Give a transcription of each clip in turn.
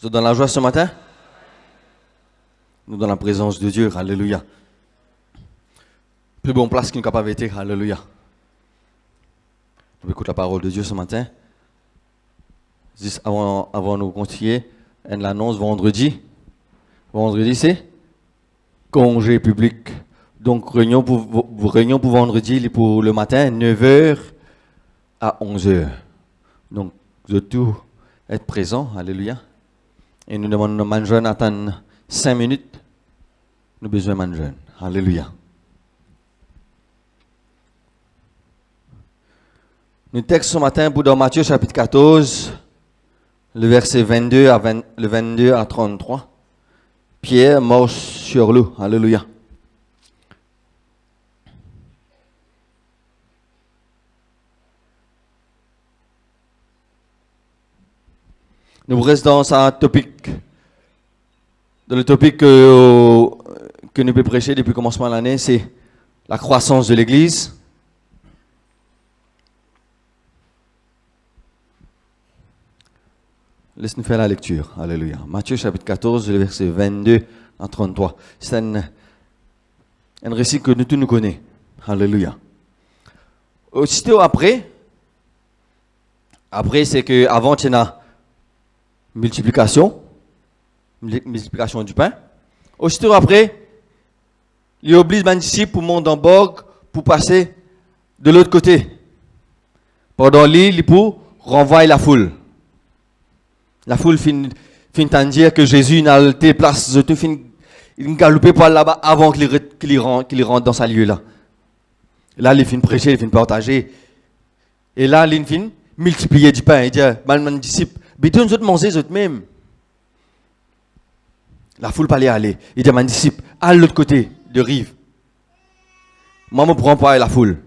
Vous êtes dans la joie ce matin? Nous dans la présence de Dieu, alléluia. Plus bonne place qu'une capacité, alléluia. On écoute la parole de Dieu ce matin. Juste avant de continuer, on l'annonce vendredi. Vendredi, c'est congé public. Donc, réunion pour vendredi, pour le matin, 9h à 11h. Donc, vous devez tous être présents, alléluia. Et nous demandons aux jeunes d'attendre 5 minutes. Nous avons besoin de jeunes, alléluia. Nous texte ce matin pour dans Matthieu chapitre 14, le verset 22 à 33. Pierre marche sur l'eau, alléluia. Nous restons dans un topic, dans le topic que nous pouvons prêcher depuis le commencement de l'année, c'est la croissance de l'Église. Laisse-nous faire la lecture. Alléluia. Matthieu chapitre 14, le verset 22 à 33. C'est un récit que nous tous nous connaissons. Alléluia. Aussitôt après c'est que avant il y a multiplication du pain. Aussitôt après, il oblige les disciples pour monter en barque pour passer de l'autre côté. Pendant l'île, pour renvoyer la foule. La foule finit à dire que Jésus n'a pas place, il galopait par là-bas avant qu'il rentre dans sa lieu là. Là, il finit prêcher, il finit partager. Et là, il finit multiplier du pain. Il dit, mes disciples, mais nous autres manger, nous autres même. La foule pas aller. Il dit à mes disciples, à l'autre côté de rive. Moi, je ne prends pas la foule.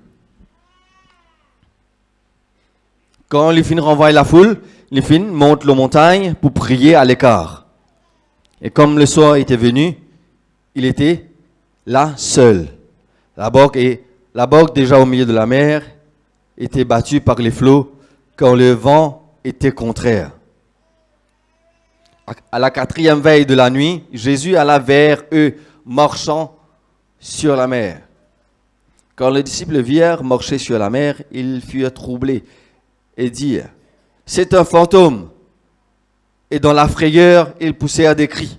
Quand il finit renvoyer la foule, il finit monte la montagne pour prier à l'écart. Et comme le soir était venu, il était là seul. La barque déjà au milieu de la mer était battue par les flots quand le vent était contraire. À la 4e veille de la nuit, Jésus alla vers eux, marchant sur la mer. Quand les disciples virent marcher sur la mer, ils furent troublés et dirent, « C'est un fantôme !» Et dans la frayeur, ils poussèrent des cris.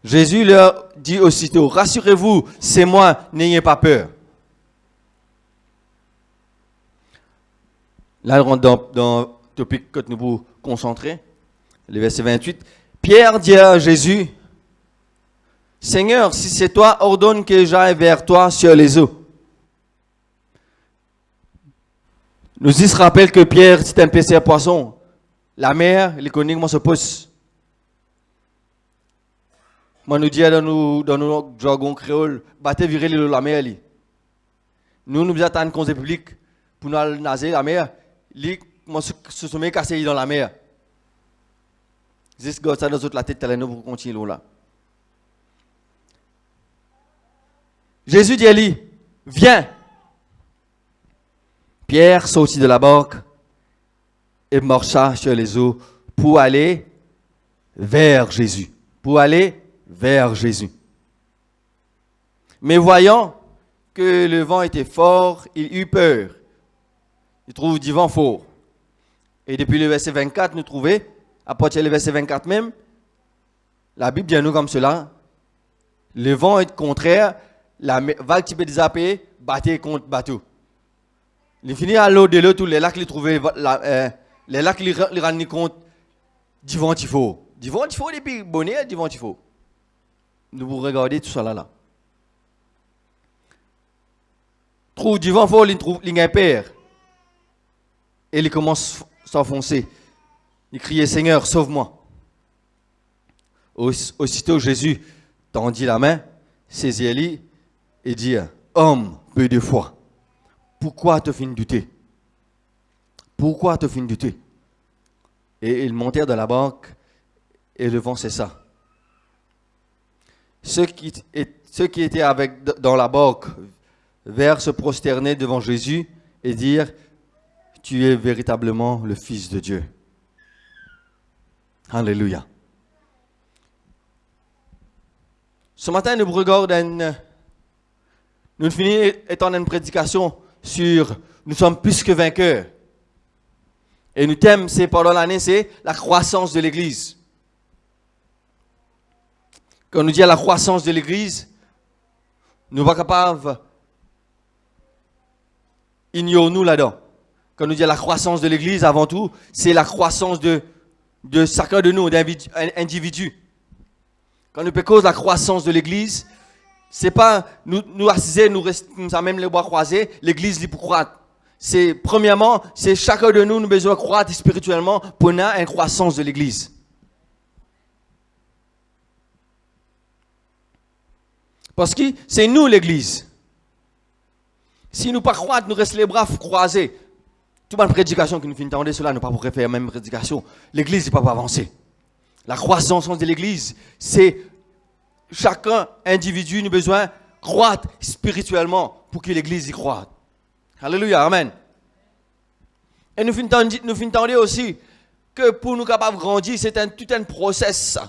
Jésus leur dit aussitôt, « Rassurez-vous, c'est moi, n'ayez pas peur. » Là, on rentre dans le topic que nous vous concentrer. Le verset 28. Pierre dit à Jésus, « Seigneur, si c'est toi, ordonne que j'aille vers toi sur les eaux. » Nous y se rappelle que Pierre, c'est un pêcheur poisson. La mer, il connaît comment se pousse. Moi, nous disons dans nos jargon créole, battez virer la mer. Nous attendons conseil public pour nous aller nager la mer. Moi, se sommet cassé dans la mer. Juste garde ça dans la tête, nous pour continuer là. Jésus dit à lui, viens. Pierre sortit de la barque et marcha sur les eaux pour aller vers Jésus. Mais voyant que le vent était fort, il eut peur. Il trouve du vent fort. Et depuis le verset 24, nous trouvons, à partir du verset 24 même, la Bible dit à nous comme cela, le vent est contraire, la vague qui peut zapper, battre contre bateau. Il finit à l'eau de l'eau, tous les lacs qu'il trouvait, les lacs qu'il rendait compte du vent il faut. Du vent il faut, depuis bonnet, du vent il faut. Nous vous regardez tout ça là. Trouve du vent fort, il trouve l'impère. Et il commence à s'enfoncer. Il criait, Seigneur, sauve-moi. Aussitôt Jésus tendit la main, saisit Élie et dit, homme, peu de foi. Pourquoi te fin douter? Et ils montèrent dans la barque et le vent cessa. Ceux qui étaient dans la barque vinrent se prosterner devant Jésus et dire, tu es véritablement le Fils de Dieu. Alléluia. Ce matin, nous regardons, nous finissons étant une prédication sur nous sommes plus que vainqueurs. Et nous thème, c'est pendant l'année, c'est la croissance de l'Église. Quand on nous dit la croissance de l'Église, nous ne sommes pas capables d'ignorer nous là-dedans. Quand on nous dit la croissance de l'Église, avant tout, c'est la croissance de chacun de nous, d'individus. Quand nous cause la croissance de l'Église, c'est pas nous assis, nous avons même les bras croisés, l'Église est pour croître. C'est premièrement, c'est chacun de nous besoin de croître spirituellement pour une croissance de l'Église. Parce que c'est nous l'Église. Si nous ne pas croître, nous restons les bras croisés. Toute ma prédication que nous finissons d'entendre, cela, nous ne pas pour faire la même prédication. L'Église n'est pas pour avancer. La croissance de l'Église, c'est chacun individu a besoin de croître spirituellement pour que l'Église y croît. Alléluia, amen. Et nous finissons aussi que pour nous capables de grandir, c'est tout un process,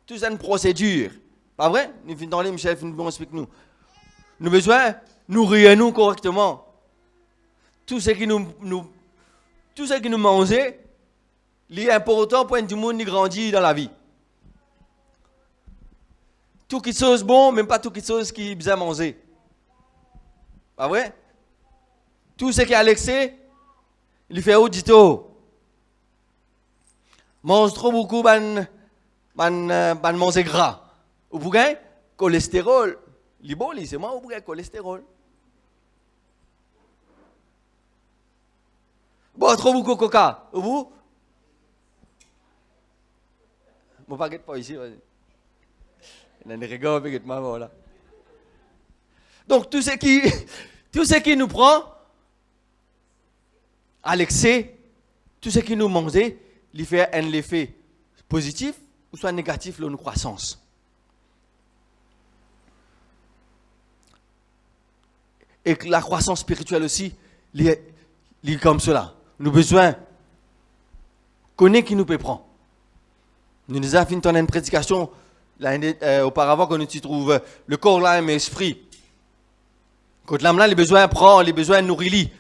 toute une procédure. Pas vrai? Nous finissons d'entendre, Michel, nous explique nous. Nous avons besoin de nourrir nous correctement. Tout ce qui nous mangeons, c'est important pour que tout le monde grandisse dans la vie. Tout qui chose bon, même pas tout qui chose qui est bien manger. Pas vrai? Tout ce qui est à l'excès, il fait audito. Mange trop beaucoup, manger gras. Ou vous gagnez cholestérol. Libo, c'est moi, vous gagnez cholestérol. Bon, trop beaucoup coca. Ou vous? Mon paquet pas ici, vas-y. Il y a des regards avec ma voilà. Donc, tout ce qui nous prend à l'excès, tout ce qui nous mange, il fait un effet positif ou soit négatif dans notre croissance. Et la croissance spirituelle aussi, il est comme cela. Nous avons besoin de connaître qui nous peut prendre. Nous avons fait une prédication auparavant quand nous y trouvons le corps, l'âme et l'esprit. Quand l'âme là, les besoins prend, les besoins nourrit.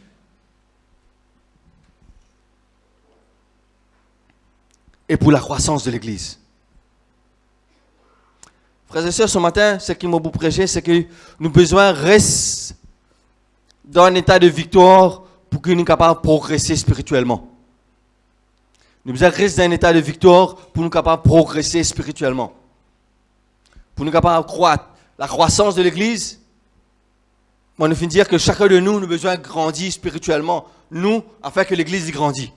Et pour la croissance de l'Église. Frères et sœurs, ce matin, ce qui m'a beaucoup prêché, c'est que nous avons besoin de rester dans un état de victoire pour que nous soyons capables de progresser spirituellement. Nous avons besoin de rester dans un état de victoire pour nous capables de progresser spirituellement. Pour nous capables de croître. La croissance de l'Église, moi, nous finissons dire que chacun de nous a besoin de grandir spirituellement. Nous, afin que l'Église grandisse.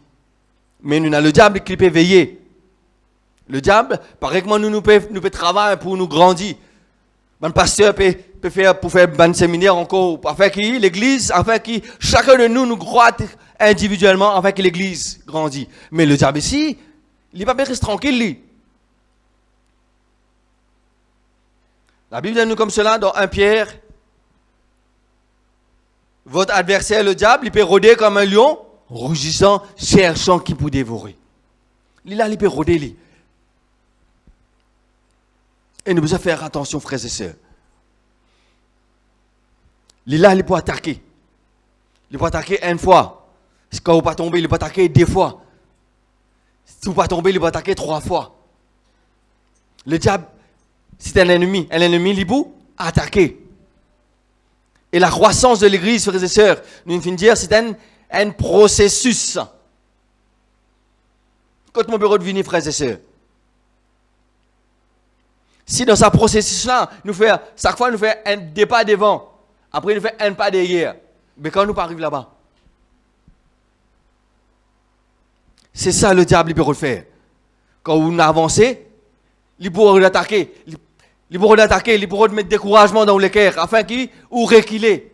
Mais nous avons le diable qui peut veiller. Le diable, pareil que nous peut travailler pour nous grandir. Le pasteur peut faire pour faire un séminaire encore, afin que l'Église, afin que chacun de nous croît individuellement, afin que l'Église grandisse. Mais le diable ici, il n'est pas bien rester tranquille. Lui. La Bible dit nous comme cela dans 1 Pierre. Votre adversaire, le diable, il peut rôder comme un lion, rougissant, cherchant qui peut dévorer. Il peut rôder. Lui. Et nous devons faire attention, frères et sœurs. Il peut attaquer. Il peut attaquer une fois. Quand vous ne pas tomber, il peut attaquer 2 fois. Si vous ne pas tomber, il peut attaquer 3 fois. Le diable, c'est un ennemi. Un ennemi, il peut attaquer. Et la croissance de l'Église, frères et sœurs, nous venons de dire, c'est un processus. Quand mon bureau de venir, frères et sœurs. Si dans ce processus-là, chaque fois, nous faisons un pas devant, après nous faisons un pas derrière, mais quand nous arrivons là-bas, c'est ça le diable, il peut le faire. Quand vous avancez, il peut l'attaquer, il peut mettre découragement dans le cœur, afin qu'il ou reculer.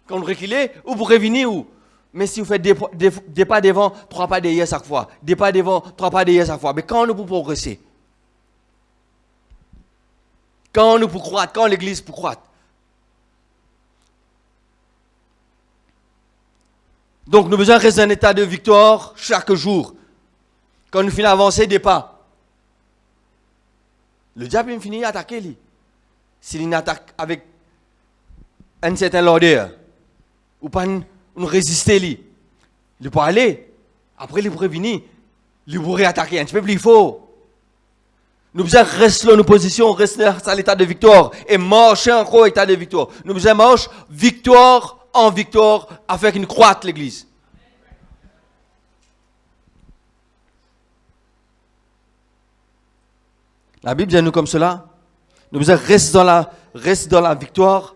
Quand vous reculez, ou vous revenez où? Mais si vous faites des pas devant, 3 pas derrière chaque fois, des pas devant, 3 pas derrière chaque fois, mais quand nous pouvons progresser? Quand nous pouvons croître, quand l'Église peut croître. Donc nous avons besoin de rester dans un état de victoire chaque jour. Quand nous finissons d'avancer des pas, le diable il finit d'attaquer lui. S'il attaque avec une certaine lourdeur, ou pas nous résister lui, il peut aller. Après il pourrait venir, il pourrait attaquer un petit peu plus fort. Nous devons rester dans nos positions, rester dans l'état de victoire et marcher encore à l'état de victoire. Nous devons marcher victoire en victoire afin qu'il croisse l'Église. La Bible dit à nous comme cela. Nous devons rester dans la victoire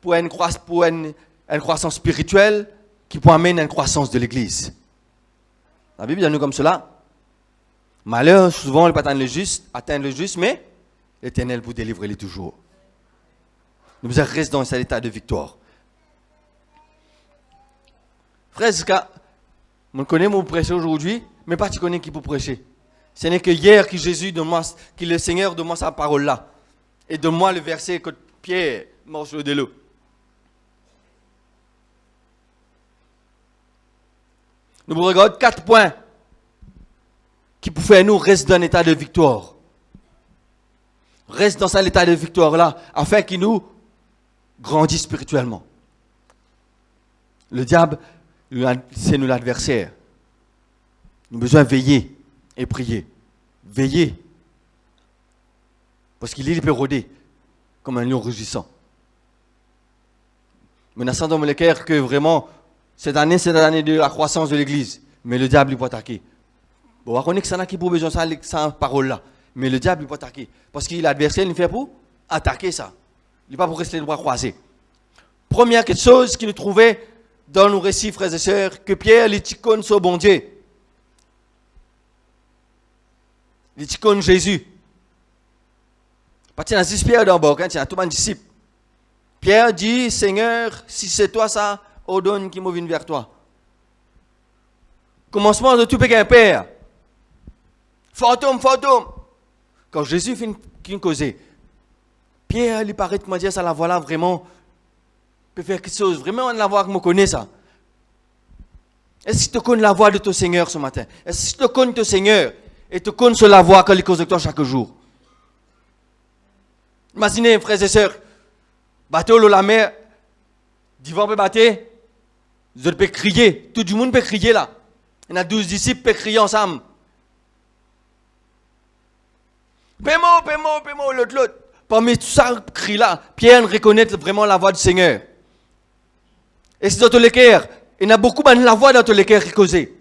pour une croissance spirituelle qui peut amener à une croissance de l'Église. La Bible dit à nous comme cela. Malheur, souvent, il peut atteindre le juste, mais l'Éternel vous délivrer toujours. Nous devons rester dans cet état de victoire. Frère, je connais mon prêcher aujourd'hui, mais pas tu connais qui peut prêcher. Ce n'est que hier que Jésus demande, que le Seigneur demande sa parole là. Et donne-moi le verset que Pierre marche de l'eau. Nous regardons 4 points qui pour faire nous rester dans un état de victoire. Reste dans cet état de victoire là, afin qu'il nous grandisse spirituellement. Le diable, c'est nous l'adversaire. Nous avons besoin de veiller et prier. Veiller. Parce qu'il peut rôder comme un lion rugissant. Menaçant dans le cœur que vraiment, cette année, c'est l'année de la croissance de l'Église. Mais le diable, il peut attaquer. Bon, on connaît que ça n'a qui pour besoin de cette parole-là. Mais le diable, il peut attaquer. Parce que l'adversaire, il fait pour attaquer ça. Il n'est pas pour rester les bras croisés. Première quelque chose qu'il nous trouvait dans nos récits, frères et sœurs, que Pierre, les ticônes sur bon Dieu. Les ticônes Jésus. Pas tiens, 6 Pierre d'abord, tiens, tout le monde disciple. Pierre dit, Seigneur, si c'est toi ça, ordonne qu'il me vienne vers toi. Commencement de tout pékin père. Fantôme. Quand Jésus finit causer, Pierre lui paraît de me dire ça, la voilà vraiment, peut faire quelque chose, vraiment on la voix que me connaît ça. Est-ce que tu connais la voix de ton Seigneur ce matin? Est-ce que tu connais ton Seigneur et tu connais la voix qu'il cause de toi chaque jour? Imaginez, frères et sœurs, bateau la mer, divan peut battre, vous autres pouvez crier, tout le monde peut crier là. Il y a 12 disciples qui peuvent crier ensemble. Paie-moi, l'autre. Parmi tout ça, cri là, Pierre reconnaît vraiment la voix du Seigneur. Et c'est dans tous les cœurs. Il y a beaucoup de la voix dans tous les cœurs qui causait.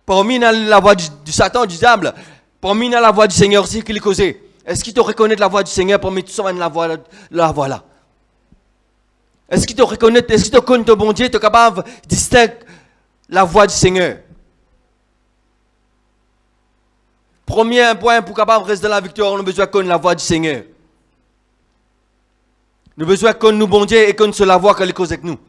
Parmi il y a la voix du Satan, du diable. Parmi il y a la voix du Seigneur aussi qui causait. Est-ce qu'il te reconnaît la voix du Seigneur parmi tout ça, la voix là? Est-ce qu'il te reconnaît, est-ce qu'il te connaît ton bon Dieu, tu es capable de distinguer la voix du Seigneur? Premier point pour capable rester dans la victoire, on a besoin de connaître la voix du Seigneur. Nous avons besoin de connaître nous bon Dieu et connaître la voix qu'elle cause avec nous.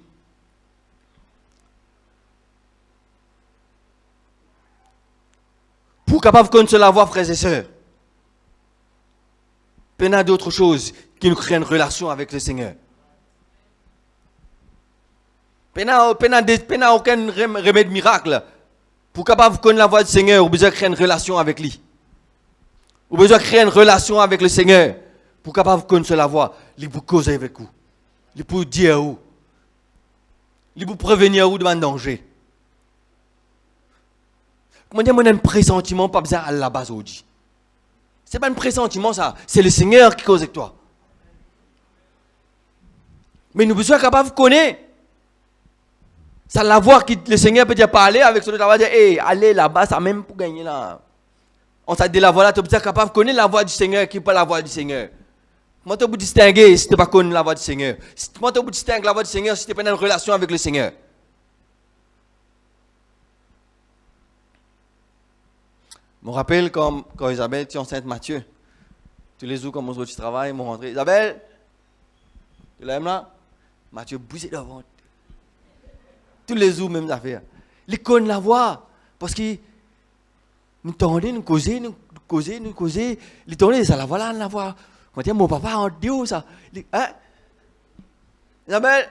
Pour capable de connaître la voix, frères et sœurs, il y a d'autres choses qui nous créent une relation avec le Seigneur. Il n'y a aucun remède miracle. Pour capable de connaître la voix du Seigneur, vous avez besoin de créer une relation avec lui. Vous avez besoin de créer une relation avec le Seigneur. Pour capable de connaître la voix, il peut causer avec vous. Il peut dire à vous. Il peut prévenir vous devant un danger. Comment dire, moi, j'ai un pressentiment, pas besoin à la base aujourd'hui. Ce n'est pas un pressentiment, ça. C'est le Seigneur qui cause avec toi. Mais nous sommes capables de connaître. Ça la voix que le Seigneur peut dire parler avec celui qui va dire, hey, allez là-bas, ça même pour gagner là. On t'a dit la voix là, tu es capable de connaître la voix du Seigneur qui n'est pas la voix du Seigneur. Comment tu peux distinguer si tu n'es pas connu la voix du Seigneur? Comment tu peux distinguer la voix du Seigneur si tu n'es pas dans une relation avec le Seigneur? Je me rappelle quand Isabelle était enceinte Mathieu. Tous les jours, comme on se travaille, ils m'ont rentré. Isabelle, tu l'aimes là? Mathieu bousait devant. Tous les jours, même affaire. Il connaît la voix. Parce que nous tendons, nous causer. Il tendait, ça la voix là, la voix. Quand mon papa en Dieu, ça. Hein? Isabelle,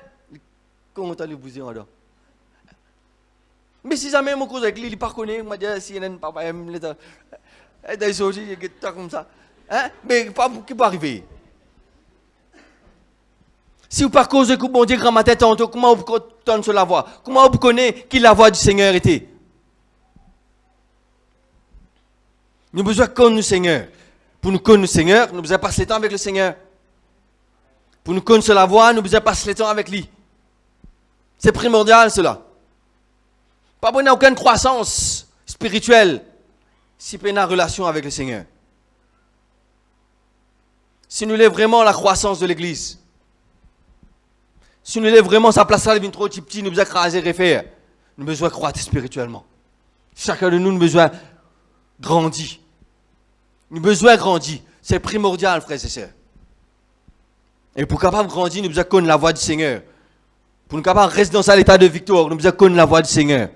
comment tu as le bousé en dedans? Mais si jamais mon cause avec lui, il ne pas connaît, il m'a dit, si il n'a pas papa, il est sorti, il est comme ça. Hein? Mais qui peut arriver? Si vous ne cause que bon Dieu grand ma tête tantôt, comment vous tournez sur la voie? Comment vous connaissez qui la voix du Seigneur était? Nous avons besoin de connaître le Seigneur. Pour nous connaître le Seigneur, nous avons besoin de passer le temps avec le Seigneur. Pour nous connaître la voie, nous avons besoin de passer le temps avec lui. C'est primordial cela. Pas besoin aucune croissance spirituelle si on a une relation avec le Seigneur. Si nous voulons vraiment la croissance de l'Église, si nous voulons vraiment sa place à la vie trop petit, nous avons besoin de craser et faire. Nous avons besoin de croître spirituellement. Chacun de nous, nous avons besoin de grandir. Nous avons besoin de grandir. C'est primordial, frères et sœurs. Et pour capable de grandir, nous avons besoin de connaître la voix du Seigneur. Pour nous capable de rester dans cet état de victoire, nous avons besoin de connaître la voix du Seigneur.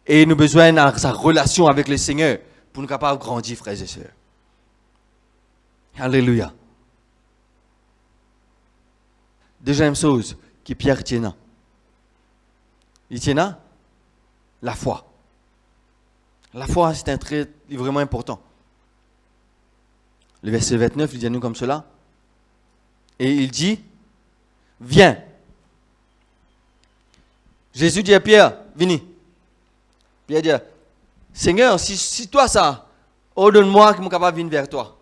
Et nous avons besoin de sa relation avec le Seigneur pour nous capables de grandir, frères et sœurs. Alléluia. Deuxième chose qui Pierre tient. Il tient la foi. La foi, c'est un trait vraiment important. Le verset 29, il dit à nous comme cela. Et il dit, viens. Jésus dit à Pierre, viens. Pierre dit, Seigneur, si toi ça, ordonne-moi que je suis capable de venir vers toi.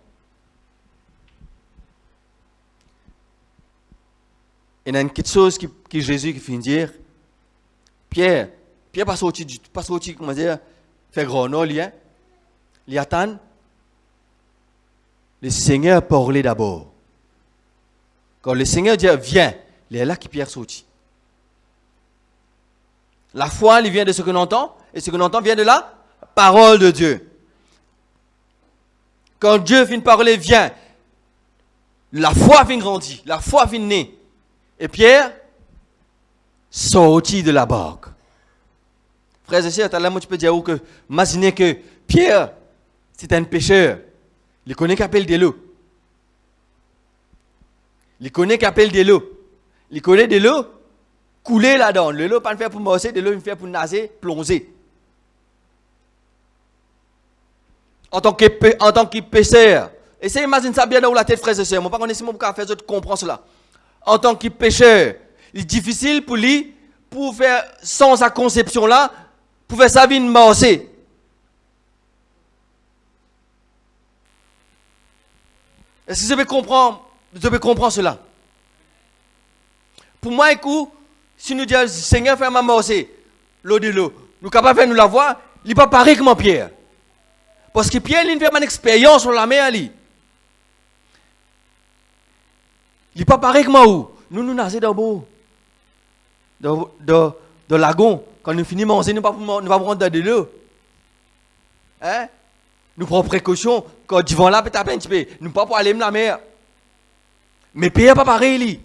Et il y a une petite chose que Jésus qui finit de dire. Pierre pas sorti, comment dire, faire grand non, il attend. Le Seigneur parlait d'abord. Quand le Seigneur dit, viens, il est là que Pierre sortit. La foi, il vient de ce que l'on entend, et ce que l'on entend vient de la parole de Dieu. Quand Dieu finit de parler, viens, la foi vient grandir, la foi vient naître. Et Pierre sortit de la barque. Frères et sœurs, tu peux dire que, imaginez que Pierre, c'est un pécheur. Il connaît qu'appelle de l'eau. Il connaît qu'appelle de l'eau. Il connaît de l'eau couler là-dedans. De l'eau pas fait pour marcher, de l'eau fait pour nager, plonger. En tant que pécheur. Essayez d'imaginer ça bien dans la tête, frères et sœurs. Je ne sais pas si je faire autre comprendre cela. En tant que pécheur, il est difficile pour lui, pour faire sans sa conception là, pour faire sa vie de marcher. Est-ce que je peux comprendre cela? Pour moi, écoute, si nous disons, Seigneur, fais-moi marcher, l'eau de l'eau, nous sommes capables de nous la voir, il n'est pas pareil comme Pierre. Parce que Pierre, il fait une expérience sur la mer. Il n'est pas pareil comme nous. Nous nageons dans le lagon. Quand nous finissons de manger, nous ne pas prendre de l'eau. Hein? Nous prenons précaution. Quand du vent là, peut taper un petit peu. Nous ne pouvons pas aller dans la mer. Mais Pierre n'est pas pareil.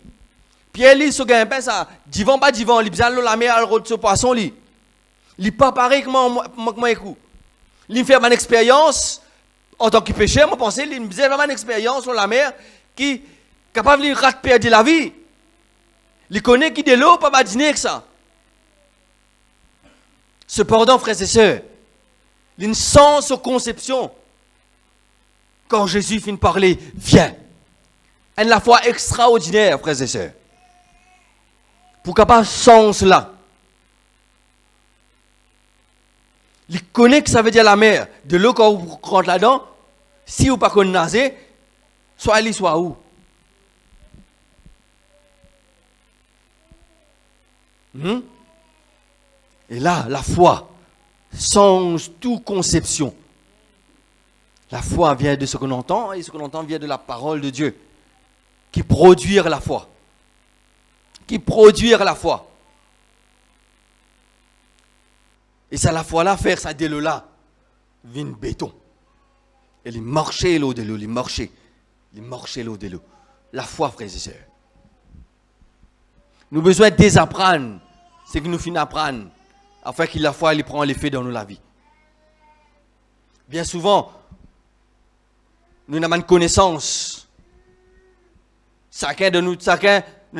Pierre, il se gagne pas ça. Du vent, pas du vent. Il vient dans la mer, il rôde ce poisson. Il n'est pas pareil comme moi. Il fait une expérience en tant que pécheur. Moi, je pense qu'il faisait vraiment une expérience sur la mer qui est capable de perdre la vie. Il connaît qui de l'eau, pas imaginer que ça. Cependant, frères et sœurs, il sent sa conception. Quand Jésus finit de parler, viens. Et la foi extraordinaire, frères et sœurs. Pour capable sens cela. Il connaît que ça veut dire la mer. De l'eau, quand vous rentrez là-dedans, si vous ne connaissez pas nager, soit allez, soit où. Et là, la foi change toute conception. La foi vient de ce qu'on entend, et ce qu'on entend vient de la parole de Dieu, qui produit la foi. Qui produit la foi. Et ça, la foi là, faire ça de l'eau là, vient béton. Et il marchait l'eau de l'eau, il marchait l'eau de l'eau. La foi, frères et sœurs. Nous avons besoin de désapprendre ce que nous finissons d'apprendre, afin que la foi elle prend l'effet dans nos vies. Bien souvent, nous n'avons pas de connaissance. Chacun de nous, nous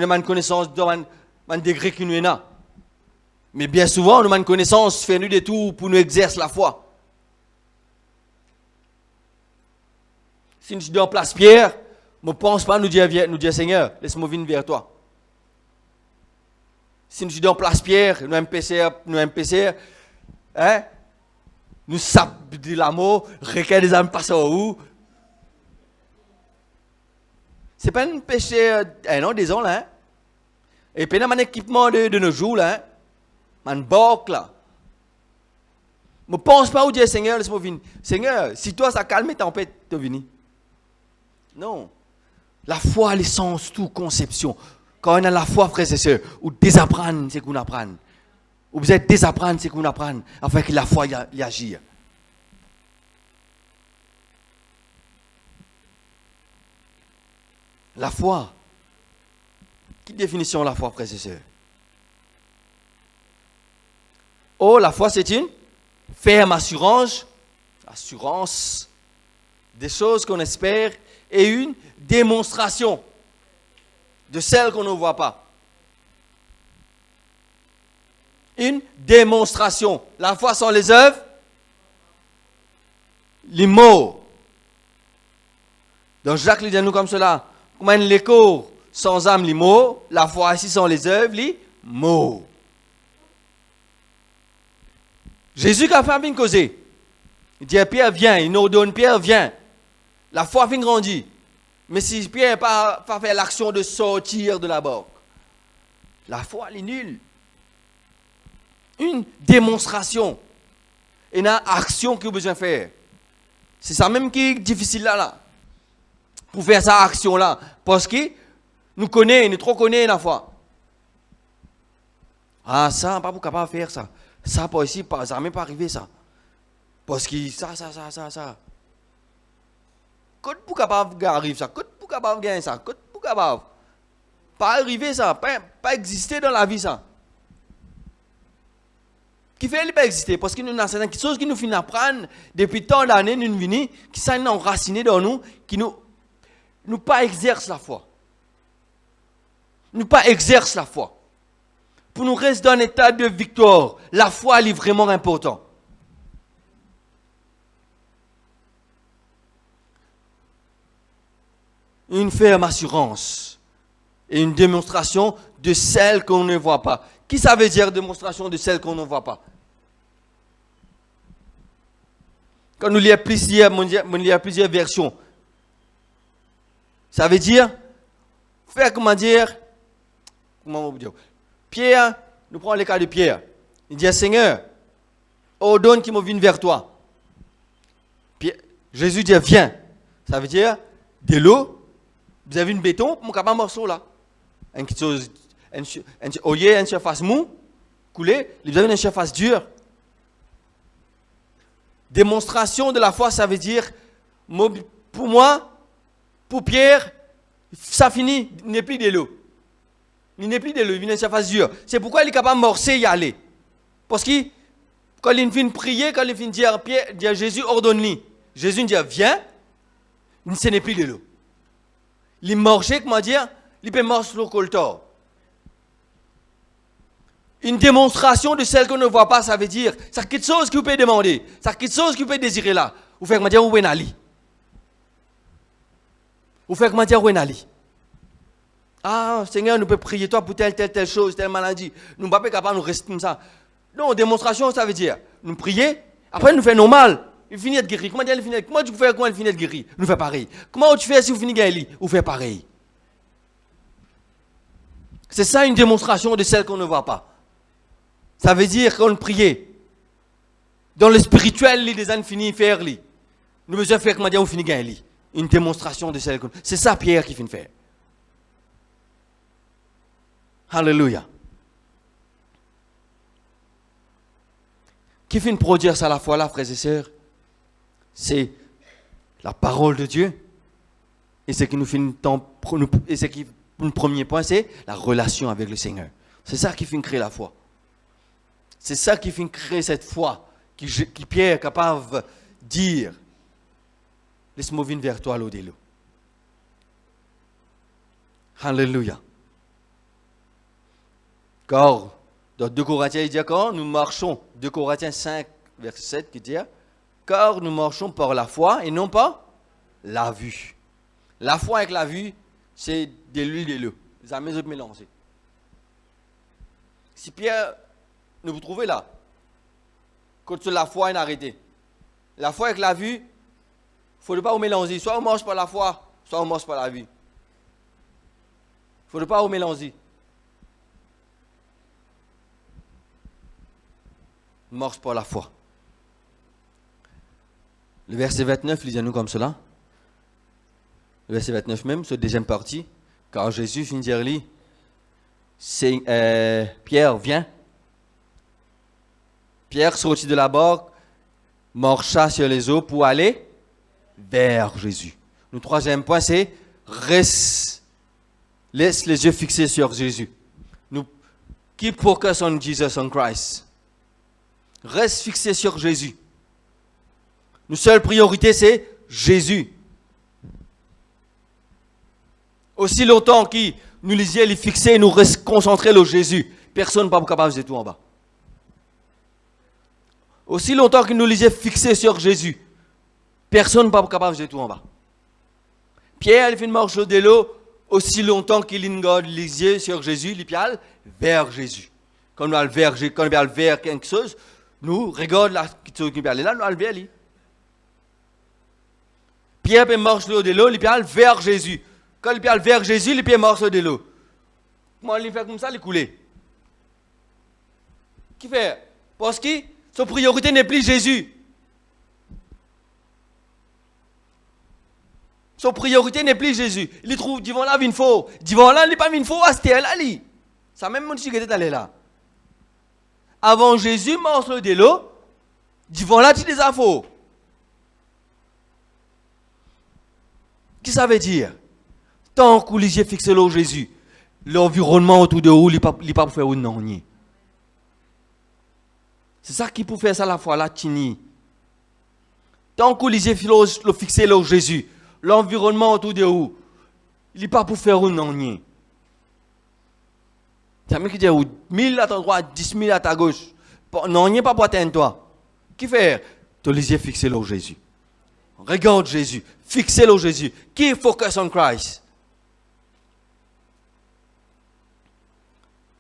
avons une connaissance dans un degré que nous avons. Mais bien souvent, nous avons une connaissance, fait nous des tout pour nous exercer la foi. Si nous sommes en place Pierre, je ne pense pas nous dire Seigneur, laisse-moi venir vers toi. Si nous sommes en place Pierre, nous MPCR, hein? Nous sapons de l'amour, recueillons des âmes passent où? Ce n'est pas un péché, non, disons là. Hein? Et puis, dans mon équipement de nos jours, là, mon boc là. Je ne pense pas où dire Seigneur, laisse-moi venir. Seigneur, si toi ça calme ta tempête, tu venir. Non. La foi a l'essence, tout conception. Quand on a la foi, frères et sœurs, ou désapprendre, c'est qu'on apprend. Ou vous êtes désapprendre, c'est qu'on apprend, afin que la foi y agisse. La foi. Quelle définition la foi, frères et sœurs? Oh, la foi, c'est une ferme assurance des choses qu'on espère, et une démonstration de celles qu'on ne voit pas. Une démonstration. La foi sans les œuvres, les mots. Donc Jacques lui dit à nous comme cela. Comment les cours sans âme, les mots. La foi ici sans les œuvres, les mots. Jésus a fait une cause. Il dit à Pierre, viens. Il nous ordonne, Pierre, viens. La foi fin grandit. Mais si Pierre n'a pas fait l'action de sortir de la barque, la foi, elle est nulle. Une démonstration. Et une action qu'il a besoin de faire. C'est ça même qui est difficile là. Pour faire cette action-là. Parce que nous trop connaissons la foi. Ah, ça, on n'est pas capable de faire ça. Ça, pas ici, ça n'a même pas arrivé ça. Parce que ça. Quand vous capable d'arriver ça, quand vous capable de gagner ça, quand vous capable. Pas arriver ça, pas exister dans la vie ça. Qui fait pas exister parce que nous avons certaines choses qui nous finissent apprendre depuis tant d'années nous venons qui sont enracinés dans nous qui nous pas exercent la foi. Nous pas exercent la foi. Pour nous rester dans un état de victoire, la foi elle est vraiment important. Une ferme assurance et une démonstration de celle qu'on ne voit pas. Qui ça veut dire démonstration de celle qu'on ne voit pas? Quand nous lisons plusieurs versions, ça veut dire faire comment on peut dire? Pierre, nous prenons le cas de Pierre. Il dit Seigneur, ordonne qu'il me vienne vers toi. Jésus dit viens. Ça veut dire de l'eau. Vous avez une béton, mon capable morceau là. Au lieu d'une surface mou, coulée, vous avez une surface dure. Démonstration de la foi, ça veut dire, pour moi, pour Pierre, ça finit, il n'est plus de l'eau. Il n'est plus de l'eau, il vient d'une surface dure. C'est pourquoi il est capable de morcer et y aller. Parce que quand il vient prier, quand il vient dire à Jésus, ordonne-lui. Jésus dit, viens, ce n'est plus de l'eau. Il marche, comment dire, il peut marcher le coltor. Une démonstration de celle qu'on ne voit pas, ça veut dire, c'est quelque chose que vous pouvez demander, c'est quelque chose que vous pouvez désirer là. Vous faites comment dire, où est Nali? Vous faites comment dire, où est Nali? Ah, Seigneur, nous pouvons prier toi pour telle chose, telle maladie. Nous ne sommes pas capables de rester comme ça. Non, démonstration, ça veut dire, nous prier, après nous faisons normal. Il finit de guérir. Comment tu fais quand il finit de guérir? Nous faisons pareil. Comment tu fais si vous finissez de guérir? Vous faites pareil. C'est ça une démonstration de celle qu'on ne voit pas. Ça veut dire qu'on prie. Dans le spirituel, les gens finissent de faire. Nous devons faire comment dire, on finit de gagner. Une démonstration de celle qu'on. C'est ça Pierre qui finit de faire. Alléluia. Qui finit de produire ça à la fois là, frères et sœurs? C'est la parole de Dieu. Et ce qui nous fait et ce qui, le premier point, c'est la relation avec le Seigneur. C'est ça qui fait créer la foi. C'est ça qui fait créer cette foi qui Pierre est capable de dire laisse-moi venir vers toi, l'eau de l'eau. Alléluia. Car Dans 2 Corinthiens, il dit quand nous marchons, 2 Corinthiens 5, verset 7, qui dit car nous marchons par la foi et non pas la vue. La foi avec la vue, c'est de l'huile et l'eau. Les amis sont mélangés. Si Pierre, nous vous trouvez là, quand la foi est arrêtée. La foi avec la vue, il ne faut pas vous mélanger. Soit on marche par la foi, soit on marche par la vue. Il ne faut pas vous mélanger. On marche par la foi. Le verset 29, lisez-nous comme cela. Le verset 29 même, cette deuxième partie. Car Jésus finit de dire, Pierre, viens. Pierre sortit de la barque, marcha sur les eaux pour aller vers Jésus. Le troisième point, c'est laisse les yeux fixés sur Jésus. Keep focus on Jesus, on Christ. Reste fixé sur Jésus. Notre seule priorité, c'est Jésus. Aussi longtemps que nous les yeux les fixés, nous restons concentrés sur Jésus. Personne n'est pas capable de tout en bas. Aussi longtemps que nous les yeux fixés sur Jésus, personne n'est pas capable de tout en bas. Pierre, il fait une marche de l'eau, aussi longtemps qu'il garde les yeux sur Jésus, il parle vers Jésus. Quand nous allons vers quelque chose, nous regardons la chose qui parle là, nous allons vers lui. Pierre peut marcher de l'eau, il parle vers Jésus. Quand il parle vers Jésus, il peut marcher de l'eau. Comment il fait comme ça, il coule. Qui fait? Parce que sa priorité n'est plus Jésus. Sa priorité n'est plus Jésus. Il trouve devant là une faux. Devant là, il n'est pas une faux, c'était là. Ça même mon qui était allé là. Avant Jésus marche de l'eau, devant là, tu les as faux. Qu'est-ce que ça veut dire? Tant que les yeux fixés sur Jésus, l'environnement autour de vous, il n'est pas pour faire un non. C'est ça qui peut faire ça la foi là, tini. Tant que les yeux fixés sur Jésus, l'environnement autour de vous, il n'est pas pour faire un non. Ça veut dire 1000 à ta droite, 10 000 à ta gauche. Non, il n'est pas pour atteindre toi. Qui fait? Tu as les yeux fixés sur Jésus. Regarde Jésus. Fixez sur Jésus. Qui focus on Christ?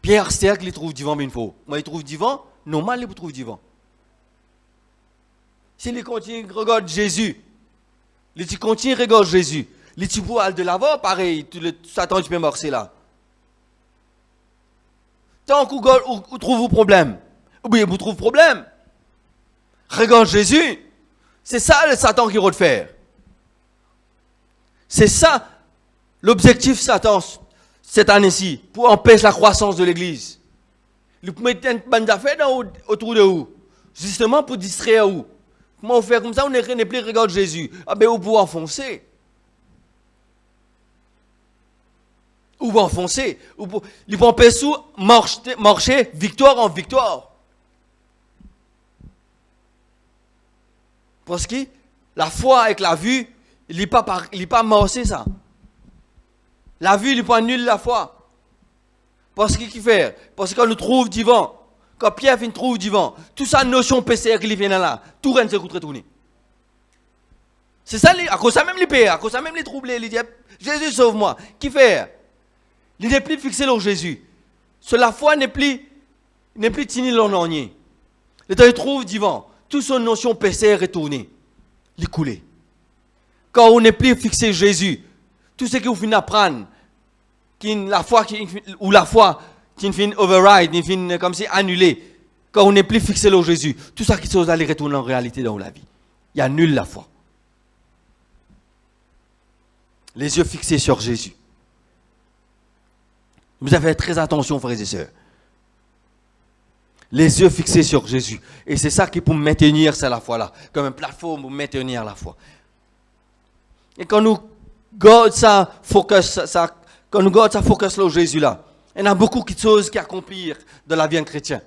Pierre, c'est qu'il trouve devant une fois. Moi, il trouve devant. Normal, il trouve devant. S'il continue, regarde Jésus. Il continue, regarde Jésus. Il peut aller de l'avant, pareil. Satan, tu peux marcher là. Tant que vous trouvez problème, oui, vous trouvez problème. Regarde Jésus. C'est ça le Satan qui veut le faire. C'est ça l'objectif Satan cette année-ci, pour empêcher la croissance de l'Église. Il peut mettre une bande d'affaires autour de vous, justement pour distraire vous. Comment faire comme ça, on n'est plus regarde Jésus. Ah ben, vous pouvez enfoncer. Ou vous enfoncer. Il peut empêcher marcher victoire en victoire. Parce que la foi avec la vue, il n'est pas marché ça. La vue, il n'est pas nul la foi. Parce qu'il fait? Parce que quand nous trouve devant, quand Pierre vient trouve devant, toute sa notion PCR qu'il vient là, tout rien ne se retourner. C'est ça, à cause de ça même les pères, à cause de ça même les troublés, ils disent, Jésus sauve-moi. Qui fait? Il n'est plus fixé sur Jésus. Sur la foi n'est plus tini l'ennuyé. Le temps il trouve devant, toute son notion PCR est tournée. Il est coulé. Quand on n'est plus fixé sur Jésus, tout ce que vous finissez d'apprendre, la foi qui finit override, qui finit comme si annulé, quand on n'est plus fixé sur Jésus, tout ça qui se aller retourner en réalité dans la vie. Il y a nul la foi. Les yeux fixés sur Jésus. Vous avez fait très attention, frères et sœurs. Les yeux fixés sur Jésus. Et c'est ça qui peut maintenir ça la foi là, comme une plateforme pour maintenir la foi. Et quand nous gardons ça focus, quand nous gardons ça focus sur Jésus là, il y a beaucoup de choses qui accomplir dans la vie chrétienne.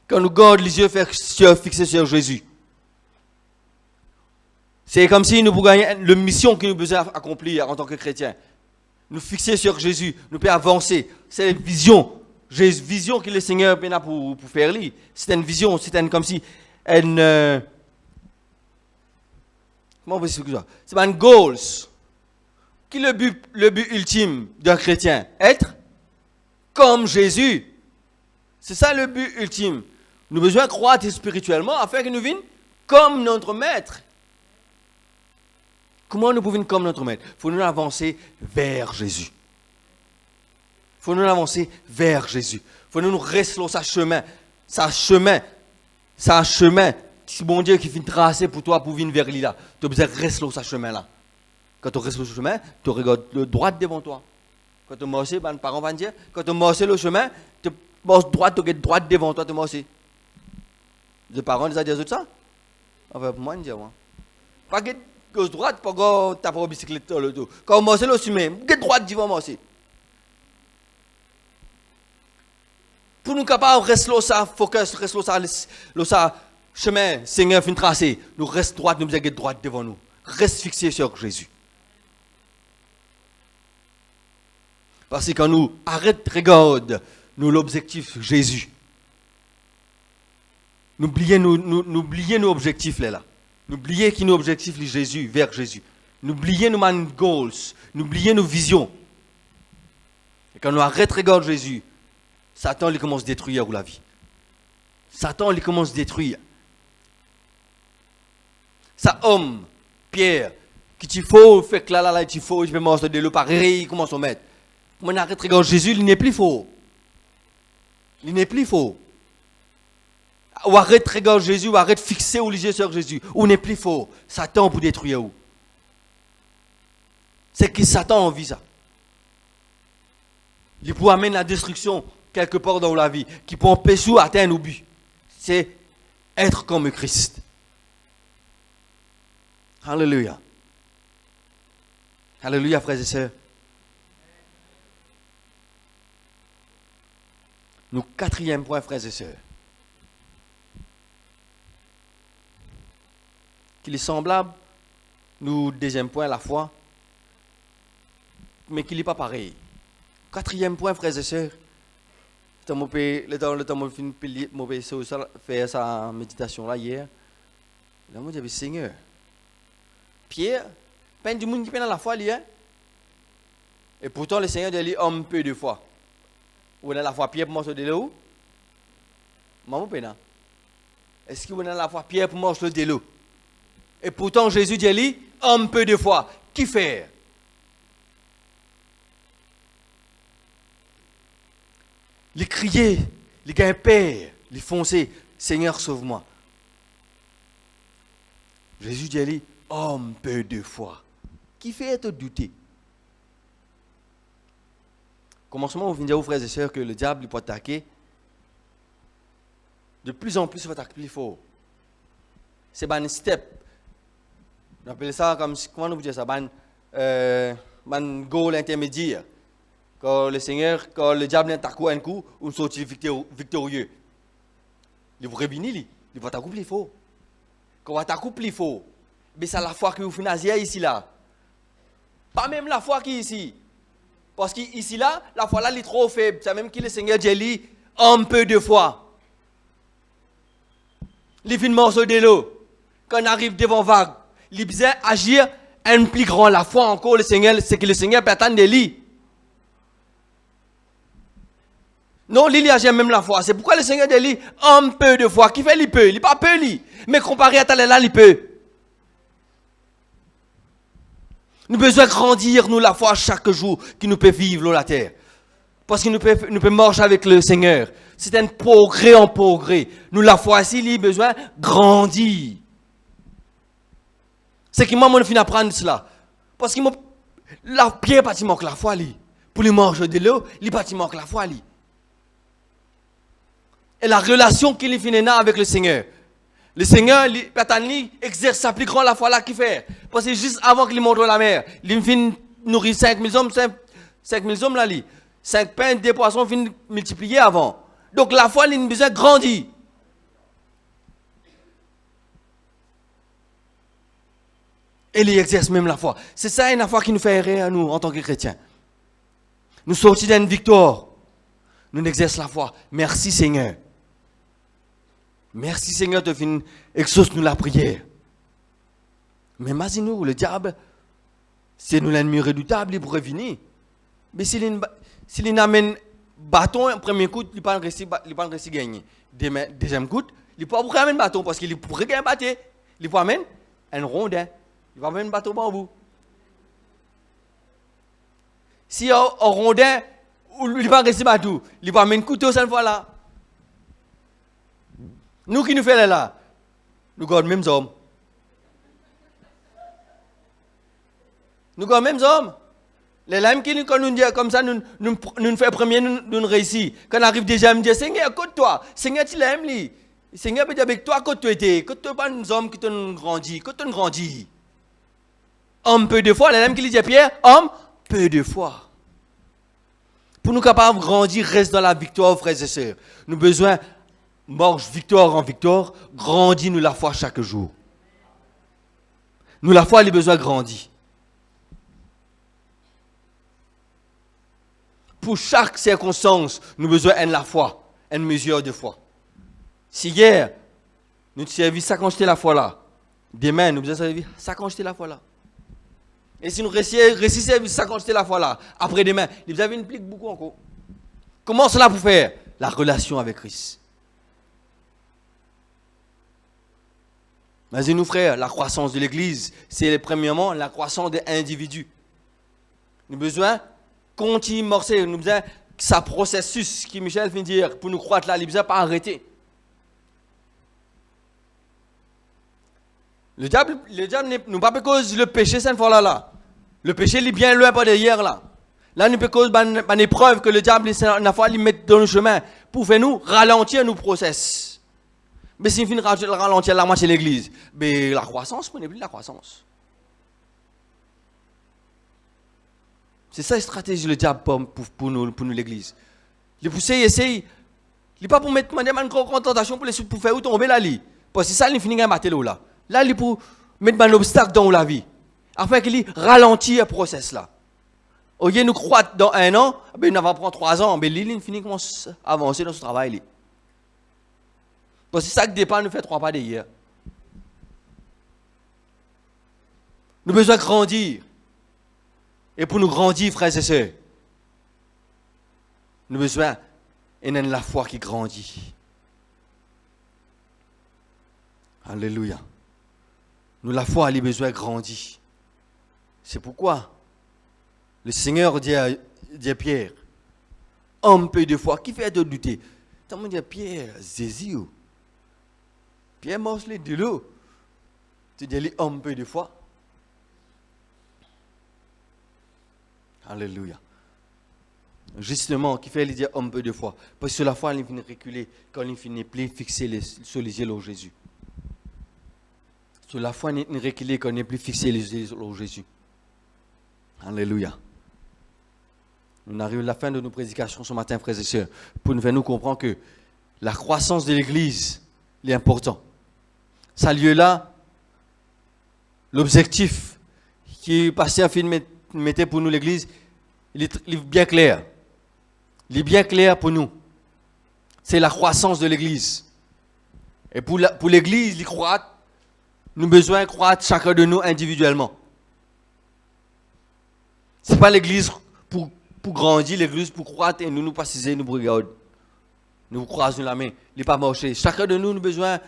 Quand nous gardons les yeux fixés sur Jésus, c'est comme si nous pouvions gagner la mission que nous devons accomplir en tant que chrétiens. nous fixer sur Jésus, nous pouvons avancer. C'est une vision. J'ai une vision que le Seigneur a pour faire lui. C'est une vision, comme si une comment on peut dire ça? C'est un goals. Qui est le but ultime d'un chrétien? Être comme Jésus. C'est ça le but ultime. Nous avons besoin de croître spirituellement afin que nous venions comme notre maître. Comment nous pouvons comme notre maître? Il faut nous avancer vers Jésus. Il faut nous avancer vers Jésus. Il faut nous rester sur sa chemin. Sa chemin. C'est bon Dieu qui finit tracer pour toi pour venir vers lui là. Tu as besoin de rester sur sa chemin là. Quand tu restes sur le chemin, tu regardes le droit devant toi. Quand tu marches, les parents vont dire, quand tu marches le chemin, tu marches droit, tu regardes droit devant toi, tu marches. Les parents ils ont dit ça? Enfin, pour moi, ils disent, pas que gauche droite, pas que tu n'as pas de bicyclette dans le dos. Quand on marche le chemin, regarde droite devant marcher. Pour nous capables de rester sur ça, focus, rester sur ça, chemin, Seigneur, fin tracé, nous restons droit, nous regarde droite devant nous. Reste fixé sur Jésus. Parce que quand nous arrêtons, regarde, nous l'objectif Jésus. N'oubliez nos objectifs là. N'oubliez qui nos objectifs Jésus, vers Jésus. N'oubliez nos goals, n'oubliez nos visions. Et quand nous arrêtons, regarde Jésus, Satan il commence à détruire la vie. Satan il commence à détruire. Ça homme, Pierre, qui t'y faut, fait que là, il faut, je vais manger de l'eau pareil, il commence à mettre. Moi, on arrête de regarder Jésus, il n'est plus faux. Il n'est plus faux. Ou arrête de regarder Jésus, ou arrête de fixer ou liger sur Jésus. Ou n'est plus faux. Satan pour détruire où? C'est que Satan envie ça. Il peut amener la destruction quelque part dans la vie, qui peut empêcher d'atteindre au but. C'est être comme Christ. Alléluia. Alléluia, frères et sœurs. Nous, quatrième point, frères et sœurs. Qu'il est semblable, nous, deuxième point, la foi, mais qu'il n'est pas pareil. Quatrième point, frères et sœurs. Le temps où je faire sa méditation là hier, là, moi, j'avais Seigneur. Pierre, pas du monde qui peine à la foi, lui, hein? Et pourtant, le Seigneur dit un peu de foi. Ou on a la foi Pierre pour manger de l'eau? Maman peine. Est-ce qu'on a la foi Pierre pour manger de l'eau? Et pourtant, Jésus dit un peu de foi. Qui fait? Il criait, il gagne père, il fonçait, Seigneur, sauve-moi. Jésus dit un peu de foi. Qui fait te douter? Commencement, on vient dire aux frères et sœurs que le diable il peut attaquer. De plus en plus, il va attaquer plus fort. C'est un step. On appelle ça comme, comment on peut dire ça? Un goal intermédiaire. Quand le Seigneur, quand le diable attaque un coup, on sort victorieux. Il vous réunit, il va attaquer plus fort. Quand on attaque plus fort, mais c'est la foi que vous faites ici là. Pas même la foi qui est ici. Parce qu'ici là, la foi là, elle est trop faible. C'est même que le Seigneur dit un peu de foi. Il fait un morceau de l'eau. Quand on arrive devant vague, il besoin agir un plus grand. La foi encore, le Seigneur, c'est que le Seigneur peut attendre de lui. Non, il agit même la foi. C'est pourquoi le Seigneur dit un peu de foi. Qui fait il peut? Il pas peu lui. Mais comparé à tel là, il peut. Nous avons besoin de grandir, nous, la foi chaque jour qui nous peut vivre sur la terre. Parce que nous pouvons marcher avec le Seigneur. C'est un progrès en progrès. Nous, la foi, ici, il a besoin de grandir. C'est que moi, je finis apprendre cela. Parce que la pierre, pas manque la foi, lui. Pour les manger de l'eau, il pas manque la foi, lui. Et la relation qu'il finit avec le Seigneur. Le Seigneur, il exerce sa plus grande la foi là qu'il fait. Parce que juste avant qu'il montre la mer, il finit nourrir 5000 hommes, 5000 hommes là, 5 pains, 2 poissons, il finit multiplier avant. Donc la foi, il a besoin de grandir. Et il exerce même la foi. C'est ça une foi qui nous fait errer à nous en tant que chrétiens. Nous sortir d'une victoire. Nous exerçons la foi. Merci Seigneur. Merci Seigneur de venir exaucer nous la prière. Mais imaginez-nous, le diable, c'est nous l'ennemi redoutable, il pourrait venir. Mais s'il amène bâton, premier coup, il ne va pas réussir gagner. Deuxième coup, il ne peut pas amener bâton parce qu'il pourrait gagner bâton. Il peut amener un rondin. Il va amener un bâton par vous. Si un rondin, il va réussir bâton, il va amener un couteau cette fois-là. Nous qui nous faisons là, nous gardons les mêmes hommes. Nous gardons les mêmes hommes. Les lames qui quand nous disons comme ça, nous faisons premier, nous réussissons. Quand on arrive déjà, nous disons, Seigneur, côte-toi. Seigneur, tu l'aimes, lui. Seigneur, peut-être avec toi, côte-toi était. Côte-toi pas nos hommes qui t'ont grandi. Côte-toi grandi. Homme peu de fois, les lames qui disent Pierre, homme peu de fois. Pour nous capables de grandir, reste dans la victoire, frères et sœurs. Nous avons besoin, marche victoire en victoire, grandis nous la foi chaque jour. Nous la foi, elle a besoin de grandir. Pour chaque circonstance, nous avons besoin de la foi, une mesure de foi. Si hier, nous servons ça quand j'étais la foi là, demain, nous devons servir ça quand j'étais la foi là. Et si nous réussissons ça quand j'étais la foi là, après demain, vous avez une plique beaucoup encore. Comment cela pour faire? La relation avec Christ. Mais nous frères, la croissance de l'Église, c'est premièrement la croissance des individus. Nous avons besoin continue morcer, nous besoin que ça processus qui Michel vient de dire pour nous croître là, il besoin pas arrêter. Le diable nous pas cause le péché cette fois là. Le péché il est bien loin pas derrière là. Là nous peut cause une épreuve que le diable n'a pas lui mettre dans le chemin pour faire nous ralentir nos process. Mais si on ralentir la moitié de l'église, mais la croissance, on n'est plus la croissance. C'est ça la stratégie du diable pour nous l'église. Il pousse, il essaye. Il n'est pas pour mettre une grande tentation pour faire tomber la lit. Parce que ça, il finit à mater là. Là, il est pour mettre un obstacle dans la vie. Afin qu'il ralentit le process là. Au lieu de nous croître dans 1 an, il va prendre 3 ans. Mais il finit commence à avancer dans ce travail. Parce que ça que dépend, nous fait 3 pas d'hier. Nous avons besoin de grandir. Et pour nous grandir, frères et sœurs, nous avons besoin de la foi qui grandit. Alléluia. Nous, la foi, elle a besoin de grandir. C'est pourquoi le Seigneur dit à Pierre, homme peu de foi, qui fait te douter? Tu me dis, Pierre, Jésus. Pierre mange les de l'eau. Tu dis, homme peu de foi. Alléluia. Justement, qui fait dire un peu de foi. Parce que la foi, elle finit reculer quand il finit plus fixer sur les yeux de Jésus. Sur la foi, elle finit reculer quand il n'est plus fixé les yeux sur Jésus. Alléluia. Nous arrivons à la fin de nos prédications ce matin, frères et sœurs, pour nous faire nous comprendre que la croissance de l'Église est importante. Ça lieu-là, l'objectif qui est passé à film mettez pour nous l'Église, il est bien clair. Il est bien clair pour nous. C'est la croissance de l'Église. Et pour l'Église, il croît. Nous avons besoin de croître chacun de nous individuellement. Ce n'est pas l'Église pour grandir, l'Église pour croître et nous préciser, nous regarder. Nous croisons la main. Il n'est pas marché. Chacun de nous a besoin de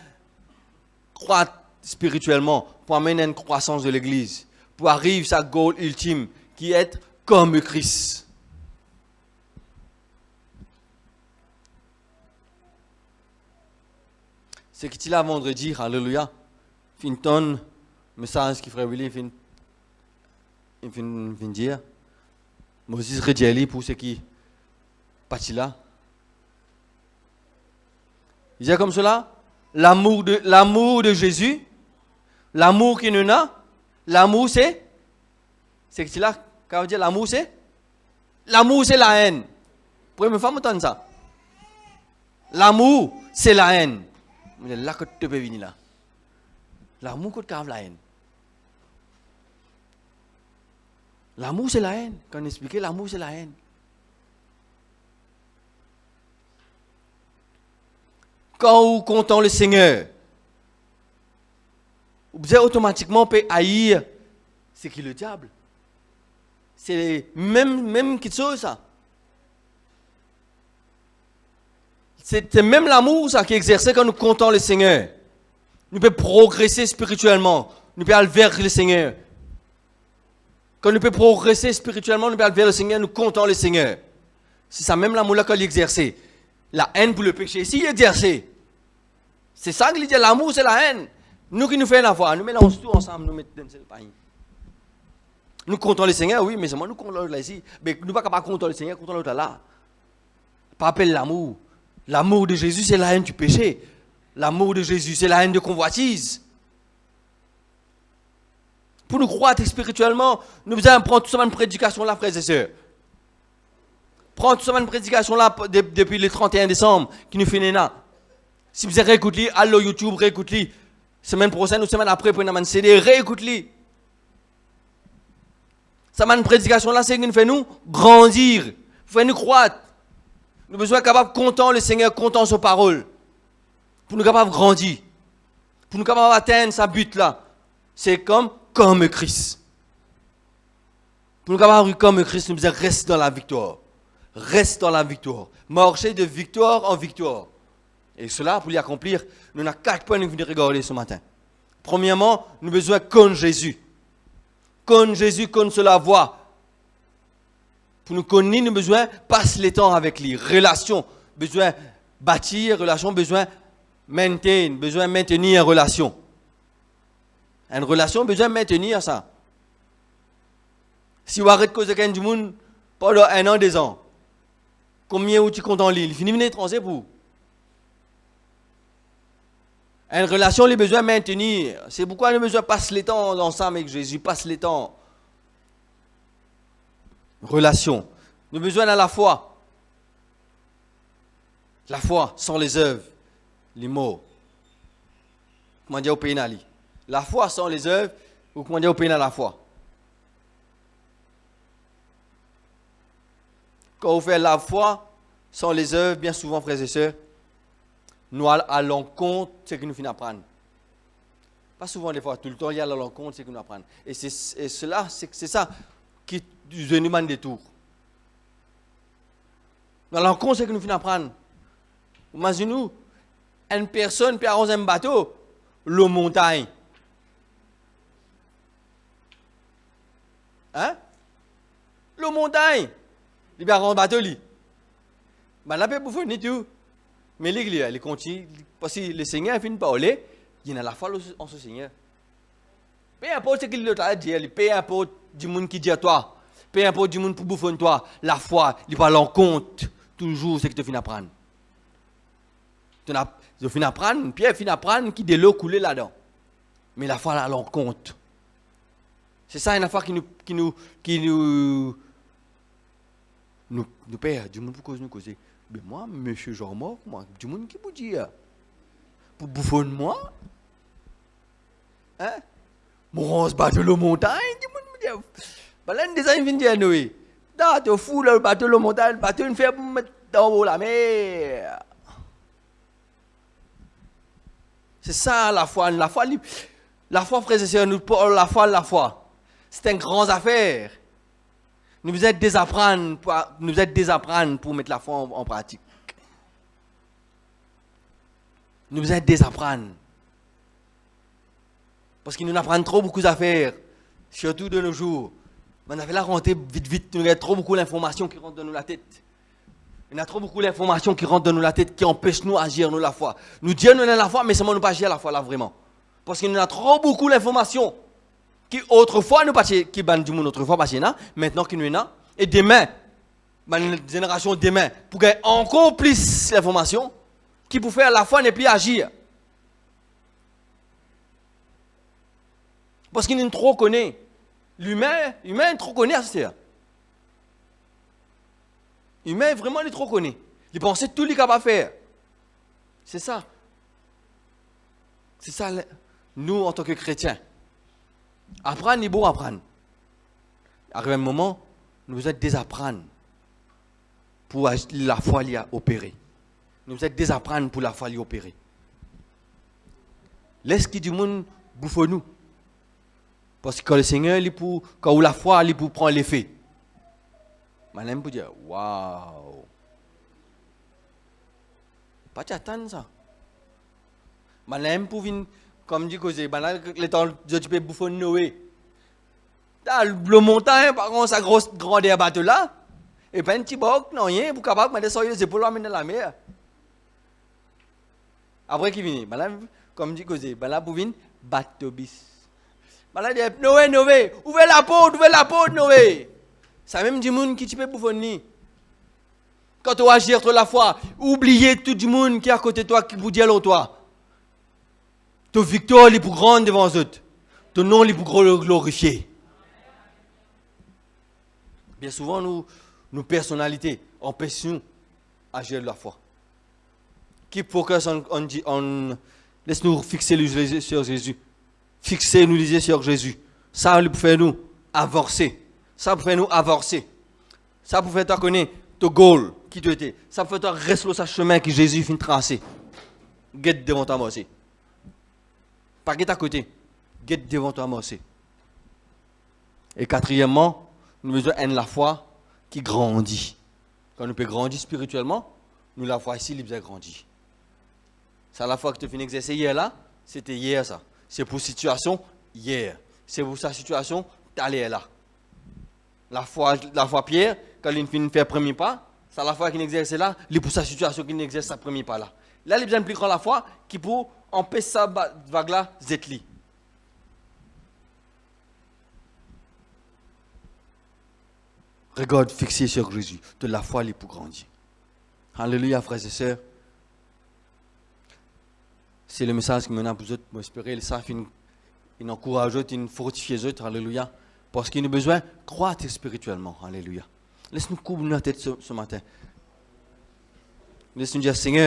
croître spirituellement pour amener une croissance de l'Église. Pour arriver à sa goal ultime, qui est être comme Christ. C'est que tu l'as vendredi, alléluia. Finton, message qui ferait Willy, fin dire. Moses Redjeli pour ceux qui partent là. Il dit comme cela, l'amour de Jésus, l'amour qu'il nous a. L'amour, c'est que tu l'as, quand on dit l'amour, c'est la haine. Vous pouvez me faire entendre ça? L'amour, c'est la haine. Là que tu peux venir là. L'amour, que tu as la haine. L'amour, c'est la haine. Quand on explique, l'amour, c'est la haine. Quand vous comptez le Seigneur, vous êtes automatiquement peut haïr, c'est qui le diable. C'est même quelque chose ça. C'est même l'amour ça qui est exercé quand nous comptons le Seigneur. Nous pouvons progresser spirituellement. Nous pouvons aller vers le Seigneur. Quand nous pouvons progresser spirituellement, nous pouvons aller vers le Seigneur, nous comptons le Seigneur. C'est ça même l'amour là qu'il exerce. La haine pour le péché, si il exerce. C'est ça qu'il dit, l'amour c'est la haine. Nous qui nous faisons la foi, nous mélangeons tout ensemble, nous mettons dans le pain. Nous comptons le Seigneur, oui, mais c'est moi nous comptons l'autre là ici. Mais nous ne pouvons pas compter le Seigneur, comptons l'autre là. Pas appelle l'amour. L'amour de Jésus, c'est la haine du péché. L'amour de Jésus, c'est la haine de convoitise. Pour nous croître spirituellement, nous devons prendre toute cette prédication là, frères et sœurs. Prendre toute cette prédication là depuis le 31 décembre, qui nous fait là. Si vous avez réécouté, allez YouTube, réécoutez. Semaine prochaine ou semaine après, prenez un CD, réécoutez. Cette prédication là, c'est ce qui nous fait nous grandir, fait nous croître. Nous avons besoin d'être capables de compter le Seigneur, compter sa parole. Pour nous capables de grandir. Pour nous capables d'atteindre sa but là. C'est comme Christ. Pour nous capables comme Christ, nous devons rester dans la victoire. Reste dans la victoire. Marcher de victoire en victoire. Et cela, pour l'y accomplir, nous avons 4 points que nous venons regarder ce matin. Premièrement, nous avons besoin de connaître Jésus. Connaître Jésus, connaître la voie. Pour nous connaître, nous avons besoin de passer le temps avec lui. Relation, besoin de bâtir relation, besoin de maintenir une relation. Une relation, besoin de maintenir ça. Si vous arrêtez de causer quelqu'un du monde pendant 1 an, 2 ans, combien vous tu comptes en lui? Il finit de étranger pour. Une relation, les besoins de maintenir. C'est pourquoi nous avons besoin de passer le temps ensemble avec Jésus. Passe le temps. Relation. Nous avons besoin de la foi. La foi sans les œuvres, les mots. Comment dire au pays n'ali? La foi sans les œuvres, ou comment dire au pays dans la foi? Quand vous faites la foi sans les œuvres, bien souvent, frères et sœurs, nous allons compte ce que nous finissons apprendre. Pas souvent, des fois, tout le temps, il y a l'encontre, ce que nous apprenons. Et c'est ça qui nous demande des tours. Dans l'encontre, c'est que nous finissons apprendre. Imaginez-nous, une personne qui a un bateau, l'eau montagne. Hein? L'eau montagne. Il y a un bateau. Mais là, il peut venir tout. Mais il continue. Parce que le Seigneur finit par parler, il y a la foi en ce Seigneur. Peu importe ce qu'il a dit, peu importe du monde qui dit à toi, peu importe du monde pour bouffer toi, la foi, il va à l'encontre toujours ce que tu finis d'apprendre. Tu finis d'apprendre, Pierre finit d'apprendre qui de l'eau coulée là-dedans. Mais la foi à l'encontre. C'est ça une affaire qui nous perd, du monde pour causer. Mais moi, monsieur Jean-Mort, moi, du monde qui vous dit, pour bouffer moi, hein? Mon on se bat de l'eau montagne, du monde me dit, bah là, des amis viennent dire, Noé, là, tu es fou, le bateau de l'eau montagne, le bateau, une fait pour mettre dans la mer. C'est ça la foi, frères et sœurs, nous parlons la foi. C'est une grande affaire. Nous vous êtes désapprendre pour mettre la foi en pratique. Nous vous êtes désapprendre. Parce qu'ils nous apprennent trop beaucoup d'affaires, surtout de nos jours. On a fait la rentrer vite. Nous avons trop beaucoup d'informations qui rentrent dans nous la tête. Il y a trop beaucoup d'informations qui rentrent dans nous la tête qui empêchent nous d'agir nous la foi. Nous disons nous avons la foi, mais seulement nous pas agir la foi là vraiment. Parce qu'il y a trop beaucoup d'informations qui autrefois nous pas qui ban du monde autrefois pas là, maintenant qui nous est là et demain la génération demain pour gagner encore plus d'informations qui pour faire la foi ne plus agir. Parce qu'il nous trop connaît. L'humain trop connaît, c'est ça. L'humain vraiment il trop connaît. Il pense tout ce qu'il va faire. C'est ça. C'est ça nous en tant que chrétiens. Apprendre est bon apprendre. Arrive un moment, nous devons désapprendre pour la foi l'y a opéré. nous êtes désapprendre pour la foi l'opérer. Laisse qui du monde bouffe nous. Parce que quand le Seigneur, quand la foi, il pour prendre l'effet. Madame pour dire, waouh. Pas t'attendre ça. Madame pour venir, comme dit que le temps de tu peux bouffer Noé. Le montagne, par contre, sa grosse grandeur bateau là. Et puis un petit boc, non rien, pour capable de descendre les épaules dans la mer. Après qui vient, comme dit que là pour venir, bateau bis. Là dit Noé, ouvrez la porte, Noé. Ça même du monde qui tu peux bouffonner. Quand tu agir sur la foi, oubliez tout le monde qui est à côté de toi, qui vous dit alors toi. Ton victoire est pour grande devant les autres. Ton nom est pour glorifier. Bien souvent, nos personnalités empêchent-nous d'agir de la foi. Keep focus on laisse-nous fixer les yeux sur Jésus. Fixer nous les yeux sur Jésus. Ça pour faire nous avancer. Ça pour faire nous avancer. Ça pour faire toi connaître ton goal qui tu étais. Ça pour faire toi rester sur le chemin que Jésus finit tracer. Guette devant toi aussi. Pas guette à côté. Guette devant toi aussi. Et quatrièmement, nous avons la foi qui grandit. Quand nous pouvons grandir spirituellement, nous la foi ici, il a grandi. C'est la foi que tu as fini d'exercer hier là, c'était hier ça. C'est pour situation hier. C'est pour sa situation, tu allais là. La foi Pierre, quand il finit de faire premier pas, c'est la foi qu'il exerce là, il pour sa situation qu'il exerce sa premier pas là. Là, il a besoin de plus grand la foi qui pour empêcher sa vague là, zetli. Regarde fixé sur Jésus, de la foi il pour grandir. Alléluia, frères et sœurs. C'est le message que maintenant vous autres espérer, ça il encourage autres, il fortifie les autres, alléluia. Parce qu'il a besoin de croître spirituellement, alléluia. Laisse-nous couvrir notre tête ce matin. Laisse-nous dire, Seigneur,